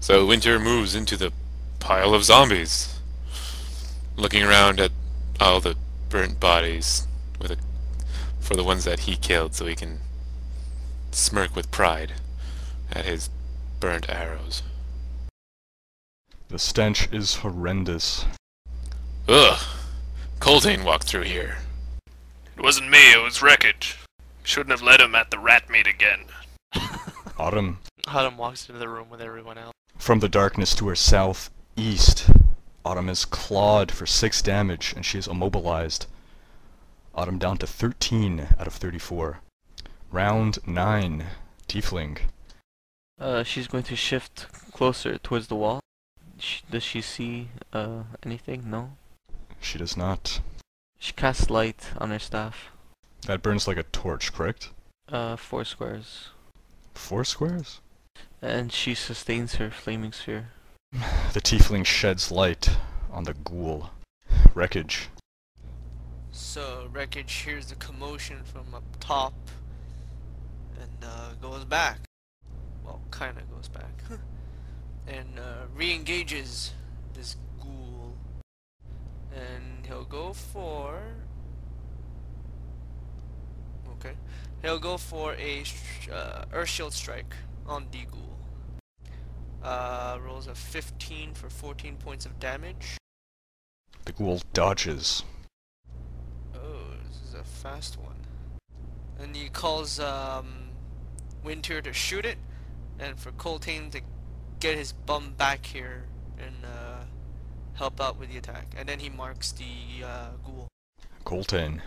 So Winter moves into the pile of zombies, looking around at all the burnt bodies for the ones that he killed, so he can smirk with pride at his burnt arrows. The stench is horrendous. Ugh! Coltaine walked through here. It wasn't me, it was Rekoj. Shouldn't have let him at the rat meat again. Autumn. Autumn walks into the room with everyone else. From the darkness to her southeast, Autumn is clawed for 6 damage and she is immobilized. Autumn down to 13 out of 34. Round 9. Tiefling. She's going to shift closer towards the wall. Does she see anything? No? She does not. She casts light on her staff. That burns like a torch, correct? 4 squares. 4 squares? And she sustains her flaming sphere. The tiefling sheds light on the ghoul. Rekoj. So Rekoj hears the commotion from up top and goes back. Well, kinda goes back. And re-engages this ghoul. And he'll go for... Okay. He'll go for a Earth Shield Strike on the ghoul. Rolls a 15 for 14 points of damage. The ghoul dodges. Oh, this is a fast one. And he calls Winter to shoot it, and for Coltaine to get his bum back here and help out with the attack. And then he marks the ghoul. Coltaine.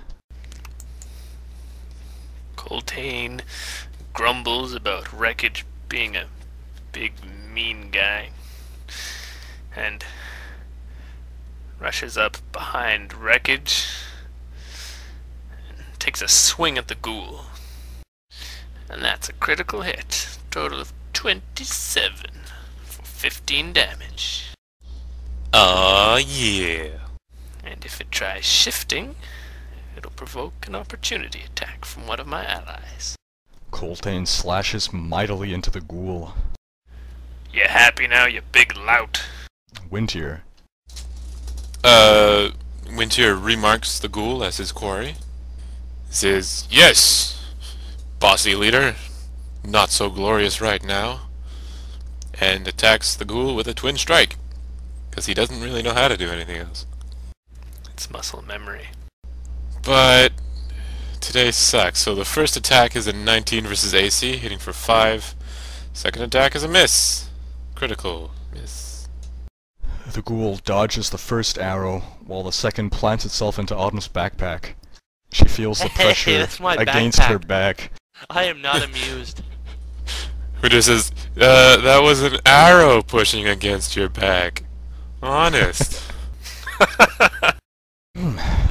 Coltaine grumbles about Rekoj being a big mean guy and rushes up behind Rekoj and takes a swing at the ghoul. And that's a critical hit. Total of 27 for 15 damage. Aw, yeah. And if it tries shifting, it'll provoke an opportunity attack from one of my allies. Coltaine slashes mightily into the ghoul. You happy now, you big lout? Winter. Winter remarks the ghoul as his quarry. Says, yes, bossy leader, not so glorious right now. And attacks the ghoul with a twin strike, because he doesn't really know how to do anything else. It's muscle memory. But today sucks. So the first attack is a 19 versus AC, hitting for 5. Second attack is a miss. Critical miss. The ghoul dodges the first arrow, while the second plants itself into Autumn's backpack. She feels the pressure That's my against her back. I am not amused. Winter says, that was an arrow pushing against your back. Honest.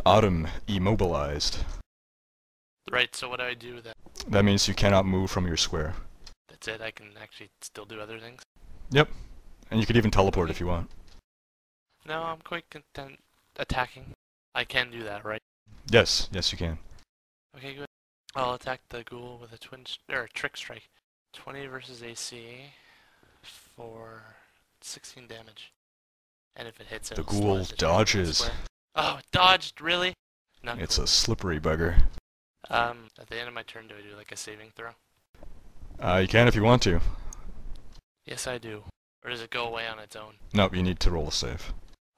Autumn immobilized. Right, so what do I do with that? That means you cannot move from your square. That's it, I can actually still do other things? Yep. And you could even teleport if you want. No, I'm quite content attacking. I can do that, right? Yes, yes you can. Okay, good. I'll attack the ghoul with a trick strike. 20 versus AC for 16 damage. And if it hits it, The ghoul dodges. Oh, it dodged, really? Not It's cool. a slippery bugger. At the end of my turn, do I do like a saving throw? You can if you want to. Yes, I do. Or does it go away on its own? Nope, you need to roll a save.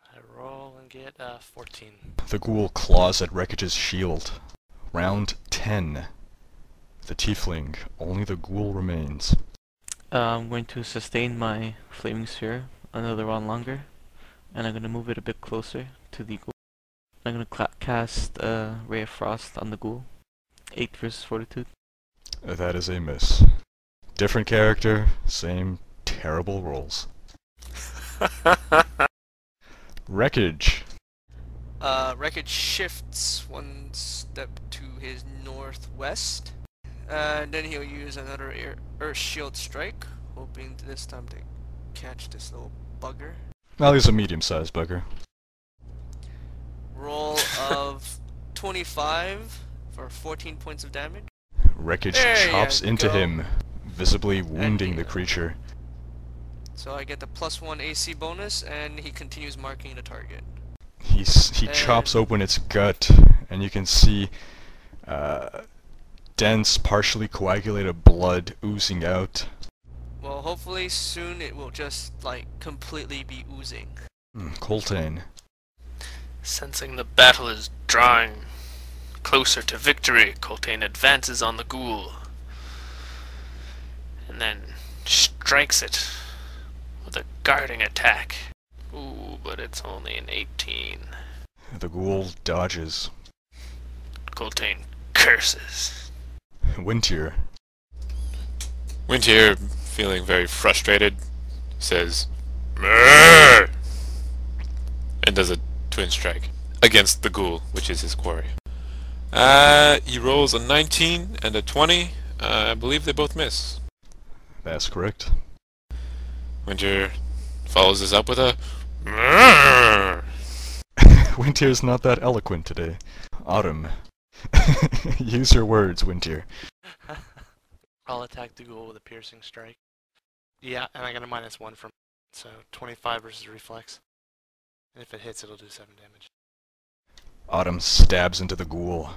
I roll and get 14. The ghoul claws at Rekoj's shield. Round 10. The tiefling. Only the ghoul remains. I'm going to sustain my flaming sphere another round longer, and I'm going to move it a bit closer to the ghoul. I'm going to cast Ray of Frost on the ghoul. 8 versus Fortitude. That is a miss. Different character, same terrible rolls. Rekoj. Rekoj shifts one step to his northwest, and then he'll use another Earth Shield Strike, hoping this time to catch this little bugger. Well, he's a medium-sized bugger. Roll of 25 for 14 points of damage. Rekoj There chops you into go. him, visibly wounding the creature. So I get the +1 AC bonus, and he continues marking the target. He chops open its gut, and you can see dense, partially coagulated blood oozing out. Well, hopefully soon it will just, like, completely be oozing. Coltaine. Sensing the battle is drawing closer to victory, Coltaine advances on the ghoul. And then strikes it with a guarding attack. Ooh, but it's only an 18. The ghoul dodges. Coltaine curses. Wintier. Wintier, feeling very frustrated, says, "Murr!" and does a twin strike against the ghoul, which is his quarry. He rolls a 19 and a 20. I believe they both miss. That's correct. Wintier follows this up with a "Murr!" Wintier's not that eloquent today. Autumn. Use your words, Wintier. I'll attack the ghoul with a piercing strike. Yeah, and I got a -1 from so 25 versus reflex. And if it hits, it'll do 7 damage. Autumn stabs into the ghoul.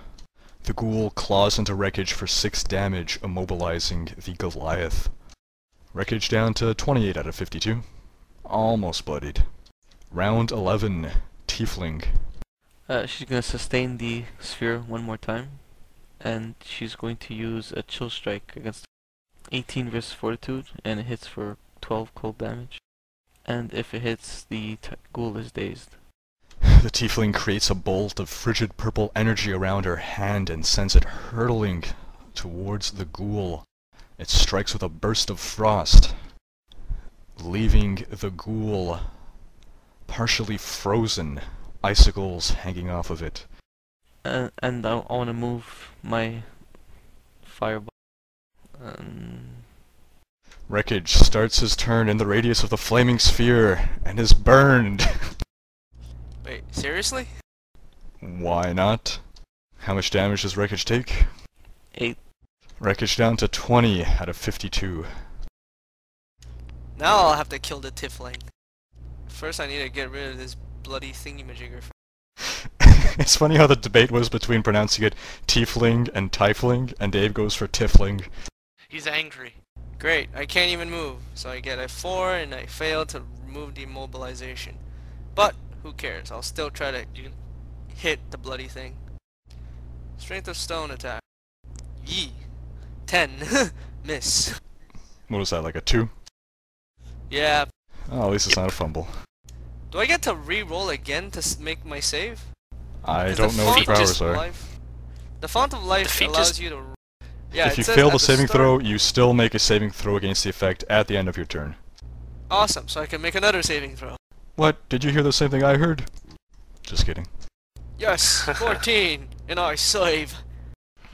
The ghoul claws into Rekoj for 6 damage, immobilizing the Goliath. Rekoj down to 28 out of 52. Almost bloodied. Round 11. Tiefling. She's gonna sustain the sphere one more time, and she's going to use a chill strike against 18 versus fortitude, and it hits for 12 cold damage. And if it hits, the ghoul is dazed. The tiefling creates a bolt of frigid purple energy around her hand and sends it hurtling towards the ghoul. It strikes with a burst of frost, leaving the ghoul partially frozen, icicles hanging off of it. And I want to move my fireball. Rekoj starts his turn in the radius of the flaming sphere and is burned. Wait, seriously? Why not? How much damage does Rekoj take? 8. Rekoj down to 20 out of 52. Now I'll have to kill the tiefling. First I need to get rid of this bloody thingy-majigger. It's funny how the debate was between pronouncing it tiefling and tiefling, and Dave goes for tiefling. He's angry. Great, I can't even move, so I get a 4 and I fail to remove the immobilization. But, who cares, I'll still try to hit the bloody thing. Strength of stone attack. Yee. 10. Miss. What was that, like a 2? Yeah. Oh, at least it's not a fumble. Do I get to re-roll again to make my save? I don't know what your powers are. The font of life allows you to... Yeah, if you fail the saving throw, you still make a saving throw against the effect at the end of your turn. Awesome, so I can make another saving throw. What? Did you hear the same thing I heard? Just kidding. Yes, 14, and I save.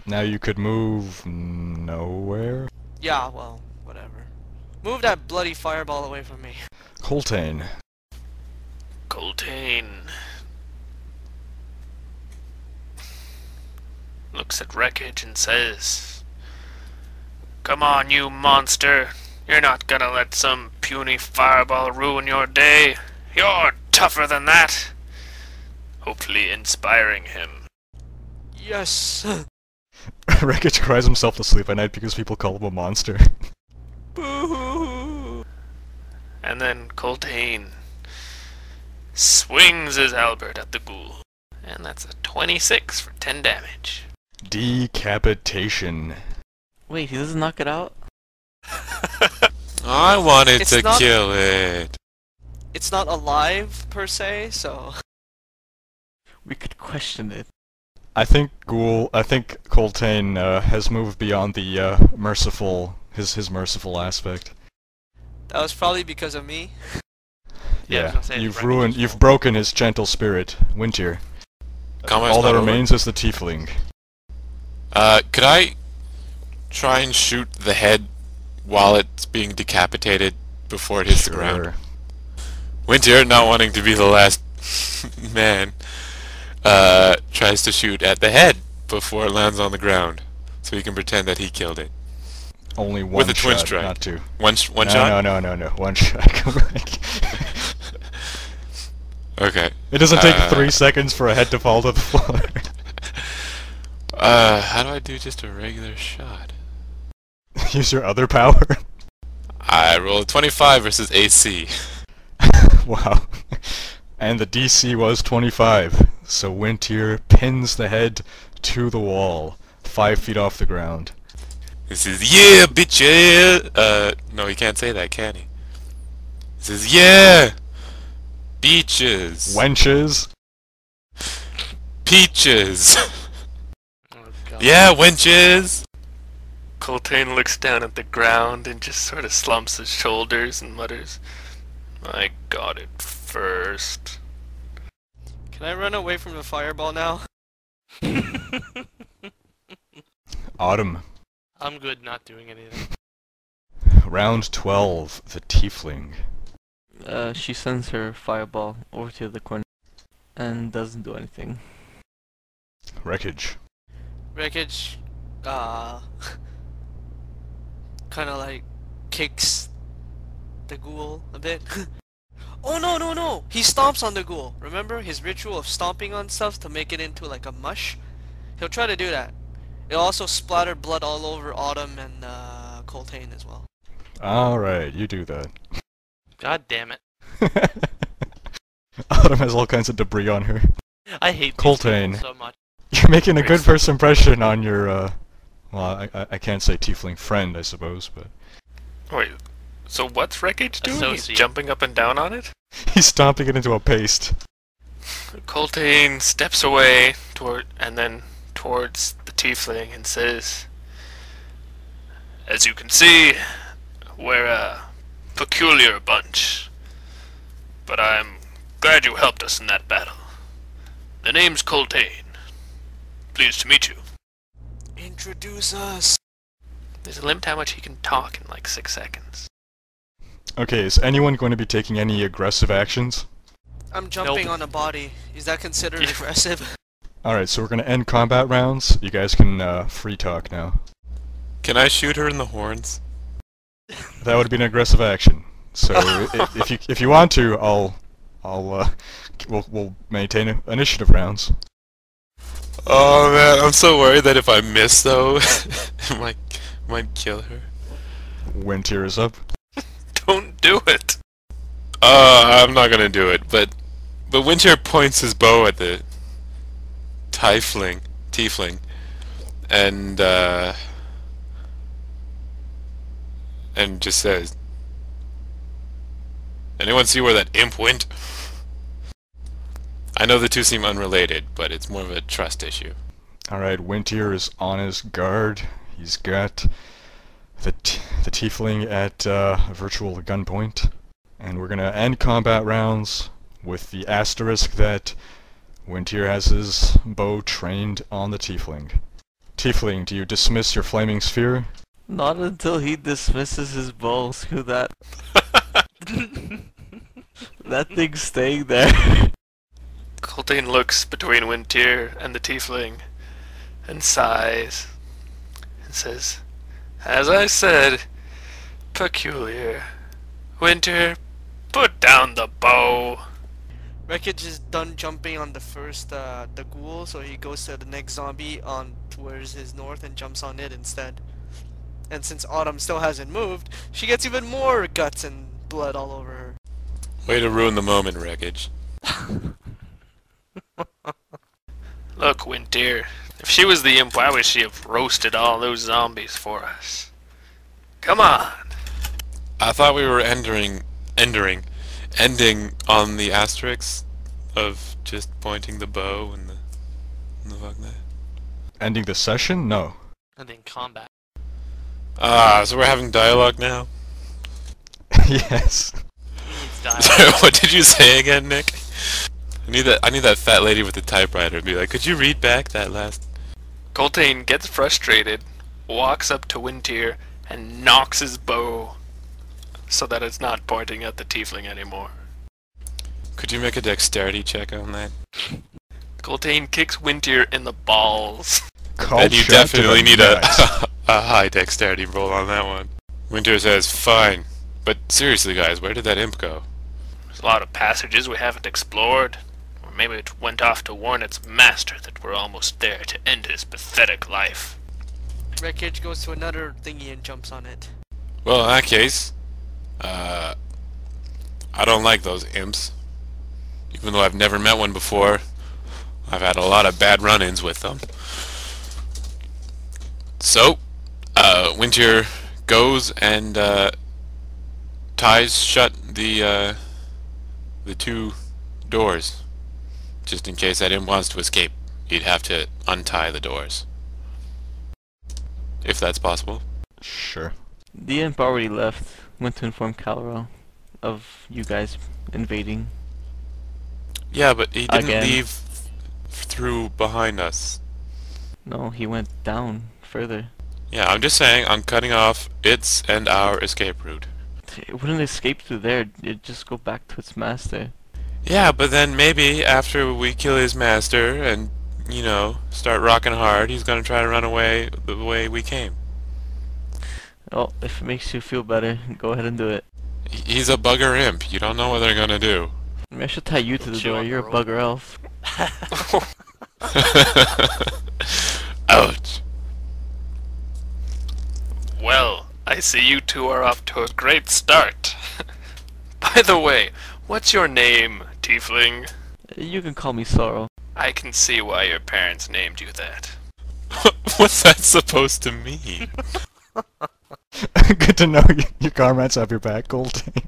Now you could move nowhere? Yeah, well, whatever. Move that bloody fireball away from me. Coltaine. Coltaine looks at Rekoj and says, "Come on, you monster. You're not gonna let some puny fireball ruin your day. You're tougher than that." Hopefully inspiring him. Yes. Rekoj cries himself to sleep at night because people call him a monster. Boo-hoo. And then Coltaine swings his halberd at the ghoul. And that's a 26 for 10 damage. Decapitation. Wait, he doesn't knock it out? I wanted It's to not- kill it. It's not alive, per se, so... We could question it. I think Coltaine has moved beyond the merciful, his merciful aspect. That was probably because of me. Yeah, I was gonna say, You've broken his gentle spirit, Wintier. Combat's All that not over. remains is the tiefling. Could I try and shoot the head while it's being decapitated before it hits the ground? Wintier, not wanting to be the last man, tries to shoot at the head before it lands on the ground, so he can pretend that he killed it. Only one With a twin shot, strike. not two. One no, shot? No. One shot. Okay. It doesn't take 3 seconds for a head to fall to the floor. How do I do just a regular shot? Use your other power. I rolled 25 versus AC. Wow. And the DC was 25. So Wintier pins the head to the wall, 5 feet off the ground. He says, yeah, bitch, yeah! No, he can't say that, can he? He says, yeah! Beaches! Wenches. Peaches! Oh, God. Yeah, wenches! Coltaine looks down at the ground and just sort of slumps his shoulders and mutters, I got it first. Can I run away from the fireball now? Autumn. I'm good not doing anything. Round 12, the tiefling. She sends her fireball over to the corner and doesn't do anything. Wreckage. Rekoj, kind of like kicks the ghoul a bit. Oh no! He stomps on the ghoul. Remember his ritual of stomping on stuff to make it into like a mush? He'll try to do that. It'll also splatter blood all over Autumn and Coltaine as well. Alright, you do that. God damn it. Autumn has all kinds of debris on her. I hate these Coltaine. people so much. You're making a good first impression on your, well, I can't say tiefling friend, I suppose, but... Wait, so what's Rekoj doing? He's Associate. jumping up and down on it? He's stomping it into a paste. Coltaine steps away towards the tiefling and says, as you can see, we're a peculiar bunch, but I'm glad you helped us in that battle. The name's Coltaine. Pleased to meet you. Introduce us. There's a limit how much he can talk in like 6 seconds. Okay, is anyone going to be taking any aggressive actions? I'm jumping Nope. on a body. Is that considered Yeah. aggressive? Alright, so we're gonna end combat rounds. You guys can, free talk now. Can I shoot her in the horns? That would be an aggressive action. So, if you want to, we'll maintain initiative rounds. Oh man, I'm so worried that if I miss though, it might kill her. Wintier is up. Don't do it! I'm not gonna do it, but Winter points his bow at the tiefling, and just says, anyone see where that imp went? I know the two seem unrelated, but it's more of a trust issue. Alright, Wintier is on his guard. He's got the tiefling at virtual gunpoint. And we're gonna end combat rounds with the asterisk that Wintier has his bow trained on the tiefling. Tiefling, do you dismiss your flaming sphere? Not until he dismisses his bow. Screw that. That thing's staying there. Coltaine looks between Wintier and the tiefling and sighs and says, as I said, peculiar. Wintier, put down the bow. Rekoj is done jumping on the first, the ghoul, so he goes to the next zombie on towards his north and jumps on it instead. And since Autumn still hasn't moved, she gets even more guts and blood all over her. Way to ruin the moment, Rekoj. Look, Wintier, if she was the imp, why would she have roasted all those zombies for us? Come on! I thought we were ending on the asterisk of just pointing the bow and the fuck that. Ending the session? No. And then combat. So we're having dialogue now? Yes. He needs Sorry, dialogue. what did you say again, Nick? I need that fat lady with the typewriter to be like, could you read back that last... Coltaine gets frustrated, walks up to Wintier, and knocks his bow so that it's not pointing at the tiefling anymore. Could you make a dexterity check on that? Coltaine kicks Wintier in the balls. Call And you shot to the definitely need nuts. a a high dexterity roll on that one. Winter says, fine. But seriously, guys, where did that imp go? There's a lot of passages we haven't explored. Or maybe it went off to warn its master that we're almost there to end his pathetic life. Rekoj goes to another thingy and jumps on it. Well, in that case, I don't like those imps. Even though I've never met one before, I've had a lot of bad run-ins with them. So, Winter goes and ties shut the two doors. Just in case that imp wants to escape, he'd have to untie the doors. If that's possible. Sure. The imp already left. Went to inform Kalarel of you guys invading. Yeah, but he didn't Again. leave through behind us. No, he went down further. Yeah, I'm just saying, I'm cutting off its and our escape route. It wouldn't escape through there. It'd just go back to its master. Yeah, but then maybe after we kill his master and, you know, start rocking hard, he's gonna try to run away the way we came. Oh, if it makes you feel better, go ahead and do it. He's a bugger imp. You don't know what they're gonna do. I mean, I should tie you to the Chew door. on the You're a rope. bugger elf. Ouch. Well, I see you two are off to a great start. By the way, what's your name, tiefling? You can call me Sorrow. I can see why your parents named you that. What's that supposed to mean? Good to know your comrades have your back, Coltaine.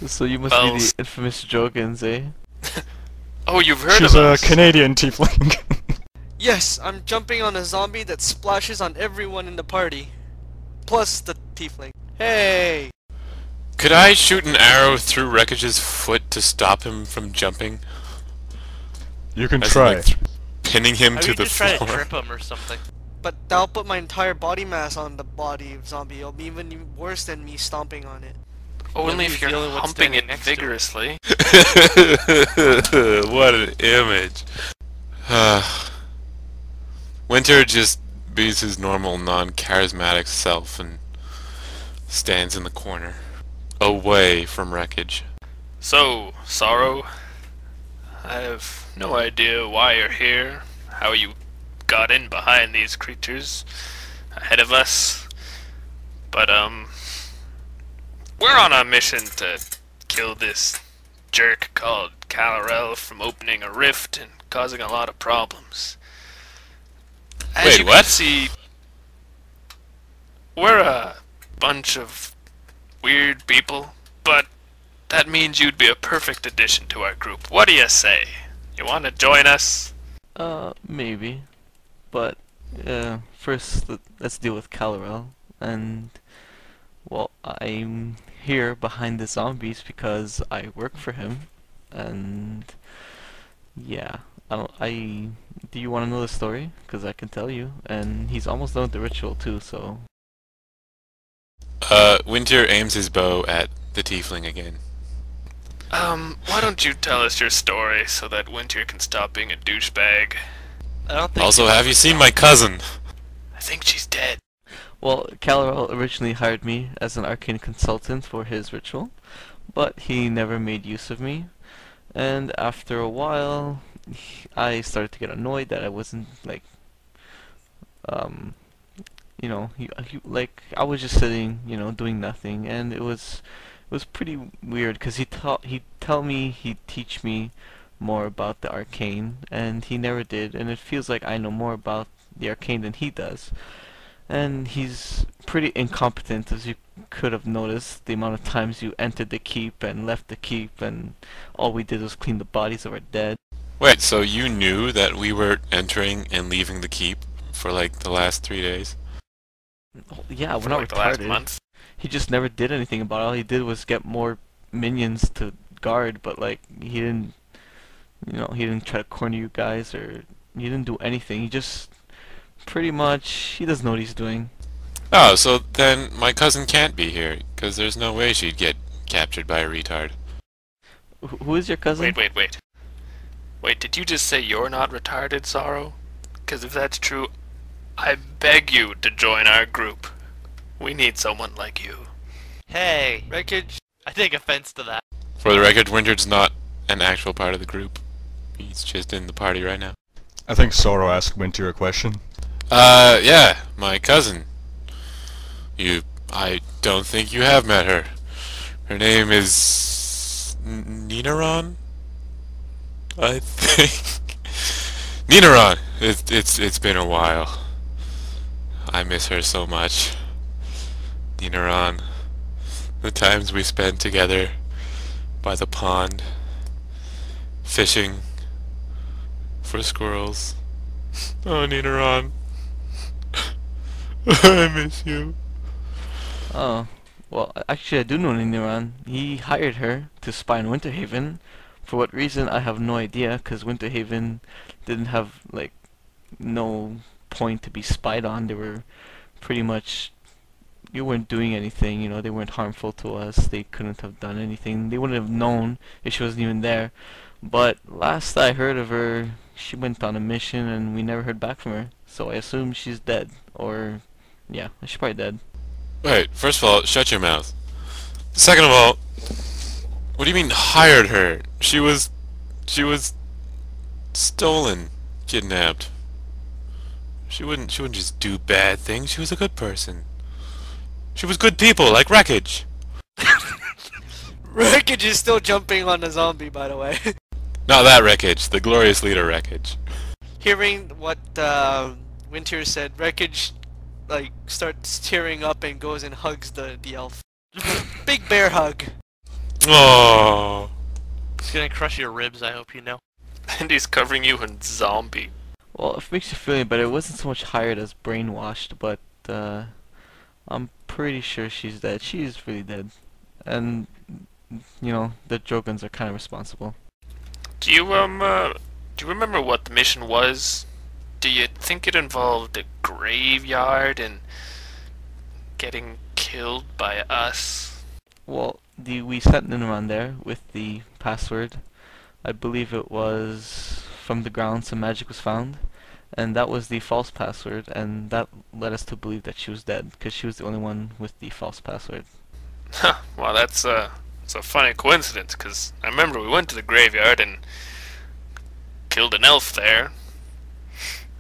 So you must Well, be the infamous Drogans, eh? Oh, you've heard She's of a us. Canadian tiefling. Yes, I'm jumping on a zombie that splashes on everyone in the party. Plus the tiefling. Hey! Could I shoot an arrow through Rekoge's foot to stop him from jumping? You can As in, try. like, pinning him Maybe to you the just try to floor. trip him or something. But that'll put my entire body mass on the body of zombie. It'll be even worse than me stomping on it. Only if He's you're the only one humping standing it next to it. vigorously. What an image. Winter just beats his normal non-charismatic self and stands in the corner, away from Rekoj. So, Sorrow, I have no idea why you're here, how you got in behind these creatures ahead of us, but, we're on a mission to kill this jerk called Kalarel from opening a rift and causing a lot of problems. As Wait, you what? can see, we're a bunch of weird people, but that means you'd be a perfect addition to our group. What do you say? You want to join us? Maybe. But, first, let's deal with Kalarel. And, well, I'm here behind the zombies because I work for him. And, yeah. Do you want to know the story? Because I can tell you. And he's almost done with the ritual, too, so... Winter aims his bow at the tiefling again. Why don't you tell us your story so that Winter can stop being a douchebag? I don't think Also, have you seen my cousin? I think she's dead. Well, Kalarel originally hired me as an arcane consultant for his ritual, but he never made use of me. And after a while, I started to get annoyed that I wasn't, like, you know, like, I was just sitting, you know, doing nothing, and it was pretty weird, because he'd tell me, he'd teach me more about the arcane, and he never did, and it feels like I know more about the arcane than he does. And he's pretty incompetent, as you could have noticed, the amount of times you entered the keep and left the keep, and all we did was clean the bodies of our dead. Wait, so you knew that we were entering and leaving the keep for like the last 3 days? Oh, yeah, we're For not like the last retarded. month. He just never did anything about it. All he did was get more minions to guard, but like he didn't, you know, he didn't try to corner you guys, or he didn't do anything. He just pretty much, he doesn't know what he's doing. Oh, so then my cousin can't be here, because there's no way she'd get captured by a retard. Who is your cousin? Wait. Wait, did you just say you're not retarded, Sorrow? Because if that's true, I beg you to join our group. We need someone like you. Hey, Rekoj, I take offense to that. For the record, Winter's not an actual part of the group. He's just in the party right now. I think Sorrow asked Winter a question. Yeah, my cousin. I don't think you have met her. Her name is Ninaron? I think. Ninaron! It's been a while. I miss her so much. Ninaron. The times we spent together by the pond, fishing for squirrels. Oh, Ninaron. I miss you. Oh, well, actually, I do know Niran. He hired her to spy on Winterhaven. For what reason, I have no idea, because Winterhaven didn't have, like, no point to be spied on. They were pretty much, you weren't doing anything, you know, they weren't harmful to us. They couldn't have done anything. They wouldn't have known if she wasn't even there. But last I heard of her, she went on a mission and we never heard back from her. So I assume she's dead, or, yeah, she's probably dead. Wait, first of all, shut your mouth. Second of all, what do you mean hired her? She was stolen, kidnapped. She wouldn't just do bad things. She was a good person. She was good people, like Rekoj. Rekoj is still jumping on the zombie, by the way. Not that Rekoj, the glorious leader Rekoj. Hearing what Winter said, Rekoj like starts tearing up and goes and hugs the elf. Big bear hug. Oh. It's gonna crush your ribs, I hope you know. And he's covering you in zombie. Well, if it makes you feel any better, it wasn't so much hired as brainwashed, but I'm pretty sure she's dead. She is really dead. And, you know, the Drogans are kind of responsible. Do you remember what the mission was? Do you think it involved a graveyard and getting killed by us? Well, we sent Ninuran there with the password. I believe it was from the ground some magic was found, and that was the false password, and that led us to believe that she was dead, because she was the only one with the false password. Huh, well, that's a funny coincidence, because I remember we went to the graveyard and killed an elf there,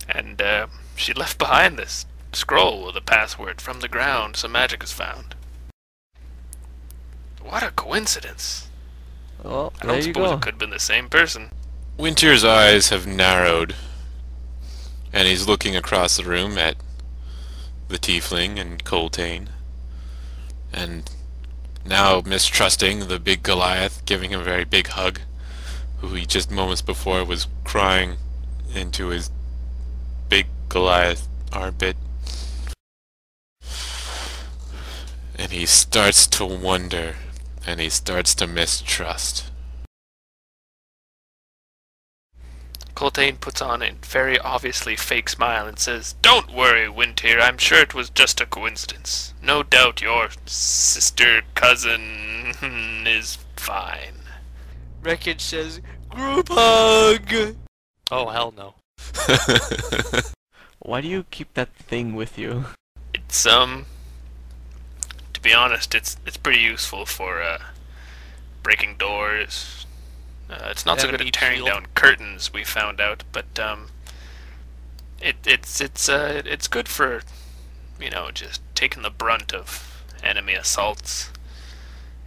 and she left behind this scroll with a password from the ground some magic was found. What a coincidence. Well, I there don't you suppose go. it could have been the same person. Winter's eyes have narrowed, and he's looking across the room at the tiefling and Coltaine, and now mistrusting the big Goliath, giving him a very big hug, who he just moments before was crying into his big Goliath armpit. And he starts to wonder, and he starts to mistrust. Coltaine puts on a very obviously fake smile and says, "Don't worry, Winter, I'm sure it was just a coincidence. No doubt your sister cousin is fine." Rekoj says, "Group hug." Oh, hell no. Why do you keep that thing with you? It's to be honest, it's pretty useful for breaking doors. It's not so good Enemy at tearing shield. down curtains, we found out, but it's good for, you know, just taking the brunt of enemy assaults.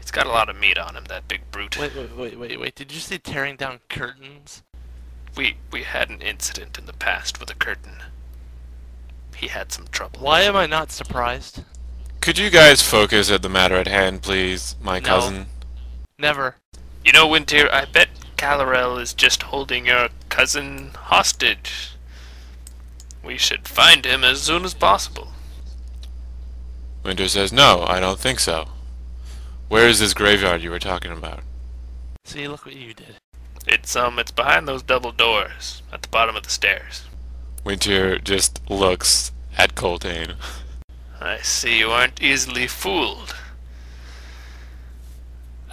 It's got a lot of meat on him, that big brute. Wait. Did you say tearing down curtains? We had an incident in the past with a curtain. He had some trouble. Why am I not surprised? Could you guys focus at the matter at hand, please, my No. cousin? Never. You know, Winter, I bet Kalarel is just holding your cousin hostage. We should find him as soon as possible. Winter says, "No, I don't think so. Where is this graveyard you were talking about?" See, look what you did. It's behind those double doors at the bottom of the stairs. Winter just looks at Coltaine. I see you aren't easily fooled.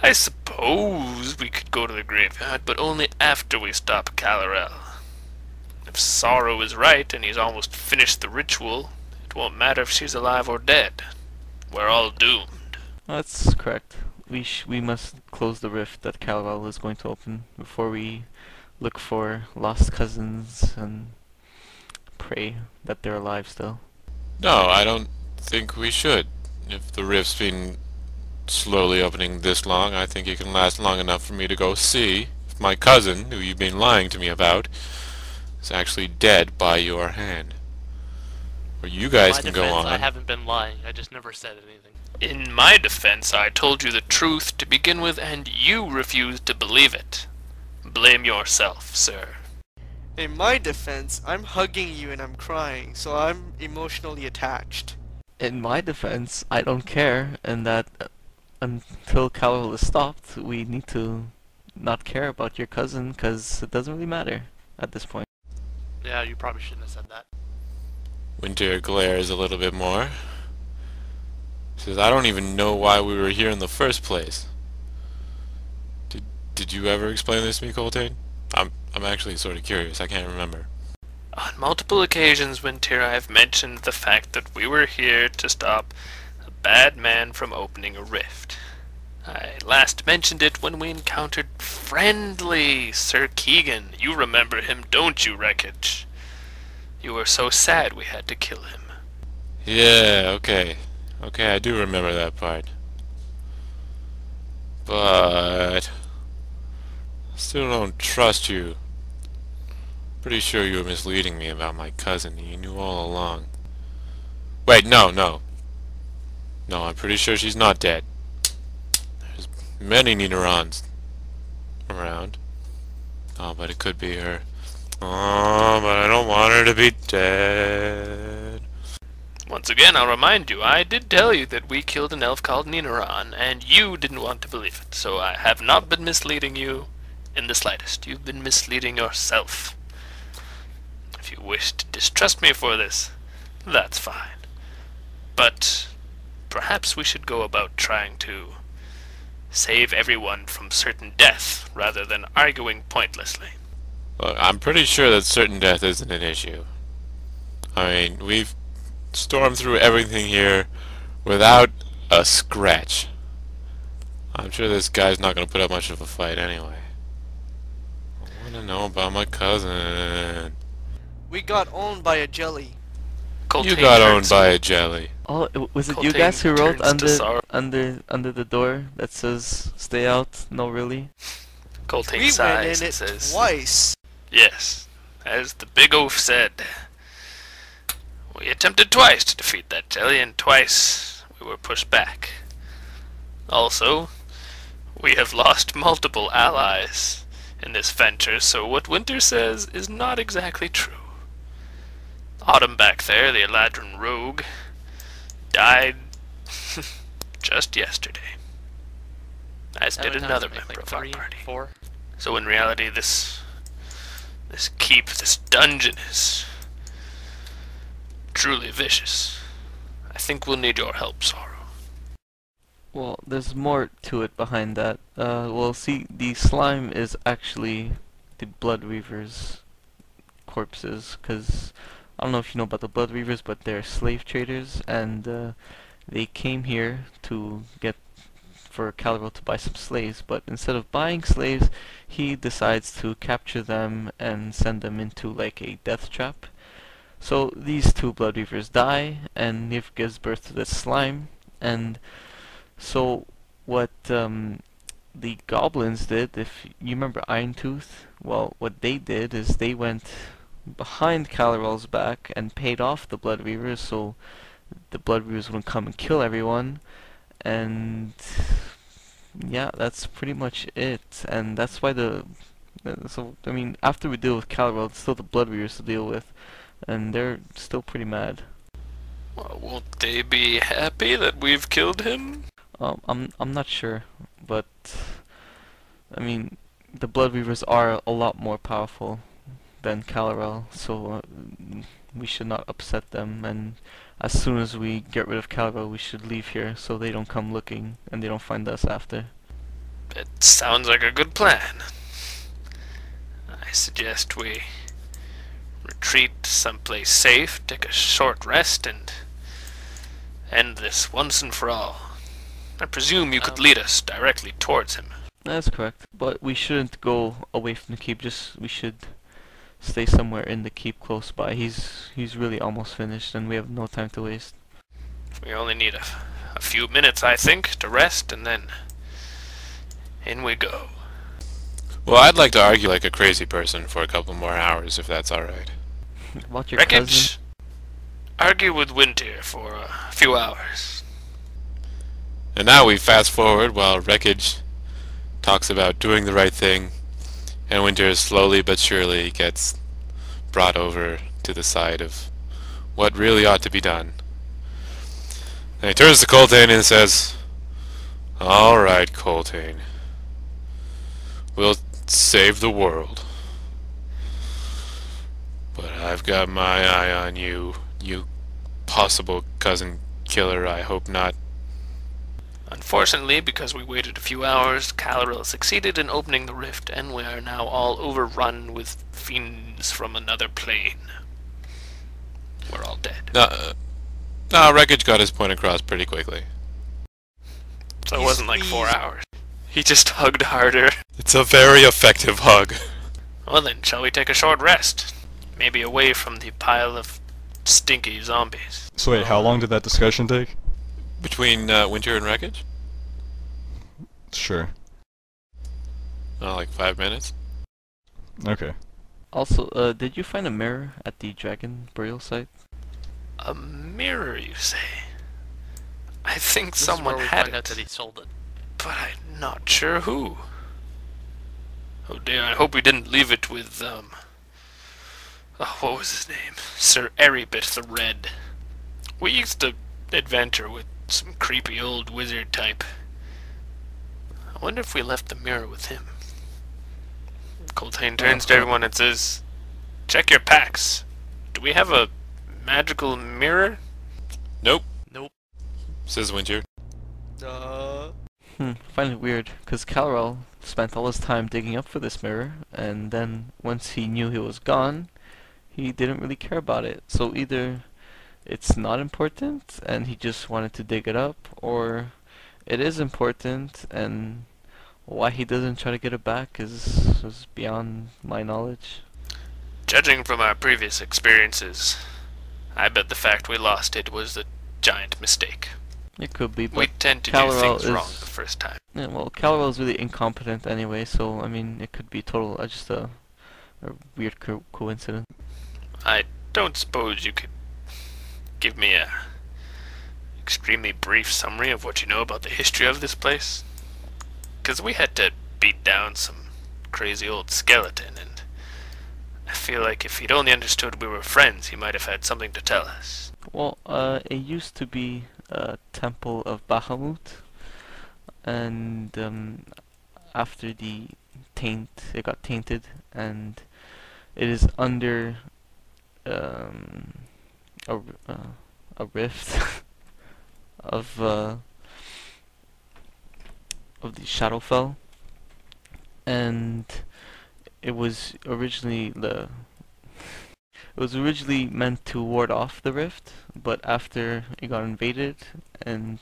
I suppose we could go to the graveyard, but only after we stop Kalarel. If Sorrow is right and he's almost finished the ritual, it won't matter if she's alive or dead. We're all doomed. That's correct. We must close the rift that Kalarel is going to open before we look for lost cousins and pray that they're alive still. No, I don't think we should. If the rift's been slowly opening this long, I think it can last long enough for me to go see if my cousin, who you've been lying to me about, is actually dead by your hand. Or you guys can go on. I haven't been lying. I just never said anything. In my defense, I told you the truth to begin with, and you refused to believe it. Blame yourself, sir. In my defense, I'm hugging you and I'm crying, so I'm emotionally attached. In my defense, I don't care, and that until Kalarel is stopped, we need to not care about your cousin, because it doesn't really matter at this point. Yeah, you probably shouldn't have said that. Winter glares a little bit more. Says, I don't even know why we were here in the first place. Did you ever explain this to me, Coltaine? I'm actually sort of curious. I can't remember. On multiple occasions, Winter, I have mentioned the fact that we were here to stop a bad man from opening a rift. I last mentioned it when we encountered friendly Sir Keegan. You remember him, don't you, Rekoj? You were so sad we had to kill him. Yeah, okay. Okay, I do remember that part. But I still don't trust you. Pretty sure you were misleading me about my cousin. You knew all along. Wait, no. No, I'm pretty sure she's not dead. There's many Ninerons around. Oh, but it could be her. Oh, but I don't want her to be dead. Once again, I'll remind you, I did tell you that we killed an elf called Nineron, and you didn't want to believe it, so I have not been misleading you in the slightest. You've been misleading yourself. If you wish to distrust me for this, that's fine. But perhaps we should go about trying to save everyone from certain death, rather than arguing pointlessly. Look, I'm pretty sure that certain death isn't an issue. I mean, we've stormed through everything here without a scratch. I'm sure this guy's not going to put up much of a fight anyway. I want to know about my cousin. We got owned by a jelly. You got owned by a jelly. Oh, was it you Coltaine guys who wrote turns to Sorrow. under the door that says "Stay out"? No, really. Coltaine We went sighs in and it says, twice. yes, as the big oaf said. We attempted twice to defeat that jelly, and twice we were pushed back. Also, we have lost multiple allies in this venture, so what Winter says is not exactly true. Autumn back there, the Eladrin rogue, died just yesterday. As did another member of our party. 4. So in reality, this keep, this dungeon is truly vicious. I think we'll need your help, Sorrow. Well, there's more to it behind that. Well, see, the slime is actually the Blood Reavers' corpses, because I don't know if you know about the Blood Reavers, but they're slave traders, and they came here to get for Kalarel to buy some slaves, but instead of buying slaves, he decides to capture them and send them into like a death trap. So these two Blood Reavers die, and Niv gives birth to this slime, and so what the goblins did, if you remember Iron Tooth, well, what they did is they went behind Kalarel's back and paid off the Blood Reavers so the Blood Reavers wouldn't come and kill everyone, and yeah, that's pretty much it. And that's why so I mean, after we deal with Kalarel, it's still the Blood Reavers to deal with, and they're still pretty mad. Well, won't they be happy that we've killed him? I'm not sure, but I mean, the Blood Reavers are a lot more powerful than Kalarel, so we should not upset them, and as soon as we get rid of Kalarel, we should leave here so they don't come looking and they don't find us after. It sounds like a good plan. I suggest we retreat someplace safe, take a short rest, and end this once and for all. I presume you could lead us directly towards him. That's correct. But we shouldn't go away from the keep. We should stay somewhere in the keep close by. He's really almost finished, and we have no time to waste. We only need a few minutes, I think, to rest, and then in we go. Well, I'd like to argue like a crazy person for a couple more hours, if that's alright. About your cousin? Rekoj, argue with Winter for a few hours. And now we fast forward while Rekoj talks about doing the right thing, and Winter slowly but surely gets brought over to the side of what really ought to be done. And he turns to Coltaine and says, "Alright, Coltaine. We'll save the world. But I've got my eye on you, you possible cousin killer. I hope not." Unfortunately, because we waited a few hours, Kalarel succeeded in opening the rift, and we are now all overrun with fiends from another plane. We're all dead. No, Rekoj got his point across pretty quickly. So it wasn't like 4 hours. He just hugged harder. It's a very effective hug. Well then, shall we take a short rest? Maybe away from the pile of stinky zombies. So wait, how long did that discussion take? Between Winter and Rekoj? Sure. Like 5 minutes? Okay. Also, did you find a mirror at the dragon burial site? A mirror, you say? I think This is someone where we had find out it, that he sold it. but I'm not sure who. Oh dear, I hope we didn't leave it with, what was his name? Sir Erebit the Red. We used to adventure with some creepy old wizard type. I wonder if we left the mirror with him. Coltaine turns to everyone and says, "Check your packs. Do we have a magical mirror?" Nope, Nope. says Winter. Find it weird, because Kalarel spent all his time digging up for this mirror, and then once he knew he was gone, he didn't really care about it. So either it's not important and he just wanted to dig it up, or it is important and why he doesn't try to get it back is beyond my knowledge. Judging from our previous experiences, I bet the fact we lost it was a giant mistake. It could be, but We tend to do Kalarel things wrong is- the first time. yeah, well, Kalarel is really incompetent anyway, so I mean, it could be total just a weird coincidence. I don't suppose you could give me a extremely brief summary of what you know about the history of this place? Because we had to beat down some crazy old skeleton, and I feel like if he'd only understood we were friends, he might have had something to tell us. Well, it used to be a temple of Bahamut, and after the taint, it got tainted, and it is under a rift of the Shadowfell, and it was originally meant to ward off the rift, but after it got invaded, and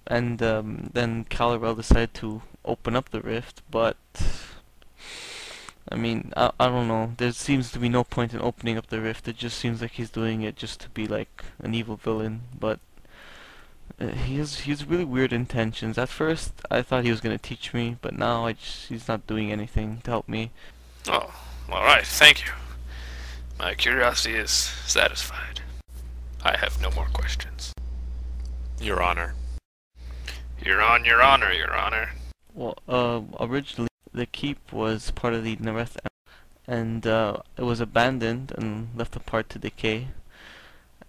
then Kalarel decided to open up the rift, but I mean, I don't know, there seems to be no point in opening up the rift. It just seems like he's doing it just to be like an evil villain, but he has really weird intentions. At first I thought he was gonna teach me, but now he's not doing anything to help me. Oh, alright, thank you. My curiosity is satisfied. I have no more questions. Your Honor. Your honor, your honor. Well, originally the keep was part of the Nareth, and it was abandoned and left apart to decay.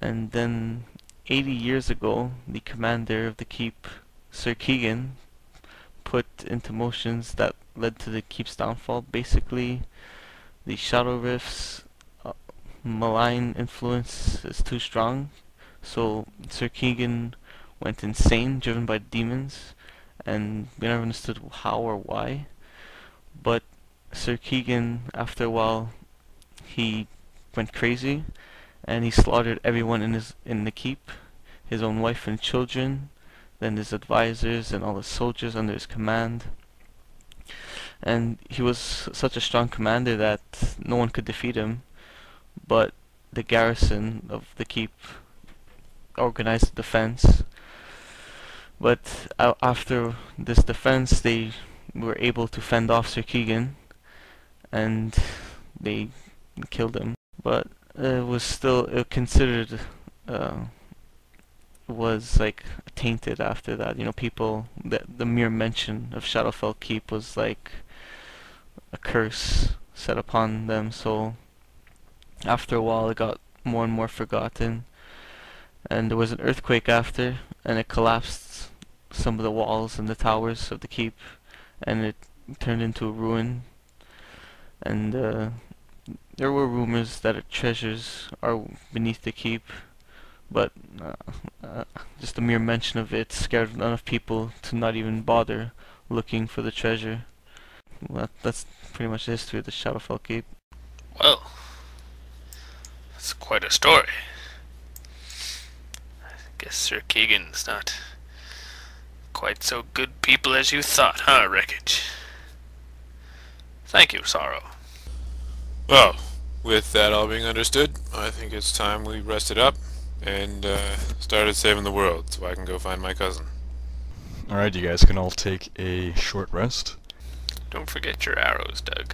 And then 80 years ago, the commander of the keep, Sir Keegan, put into motions that led to the keep's downfall. Basically, the Shadow Rift's malign influence is too strong, so Sir Keegan went insane, driven by demons, and we never understood how or why. But Sir Keegan, after a while, he went crazy, and he slaughtered everyone in the keep, his own wife and children, then his advisors and all the soldiers under his command. And he was such a strong commander that no one could defeat him, but the garrison of the keep organized a defense. But after this defense, they were able to fend off Sir Keegan, and they killed him. But it was still considered was like tainted after that. You know, people, the mere mention of Shadowfell Keep was like a curse set upon them. So after a while, it got more and more forgotten. And there was an earthquake after, and it collapsed some of the walls and the towers of the keep, and it turned into a ruin. And there were rumors that treasures are beneath the keep, but just the mere mention of it scared enough people to not even bother looking for the treasure. Well, that's pretty much the history of the Shadowfell Keep. Well, that's quite a story. I guess Sir Keegan's not quite so good people as you thought, huh, Rekoj? Thank you, Sorrow. Well, with that all being understood, I think it's time we rested up and started saving the world so I can go find my cousin. Alright, you guys can all take a short rest. Don't forget your arrows, Doug.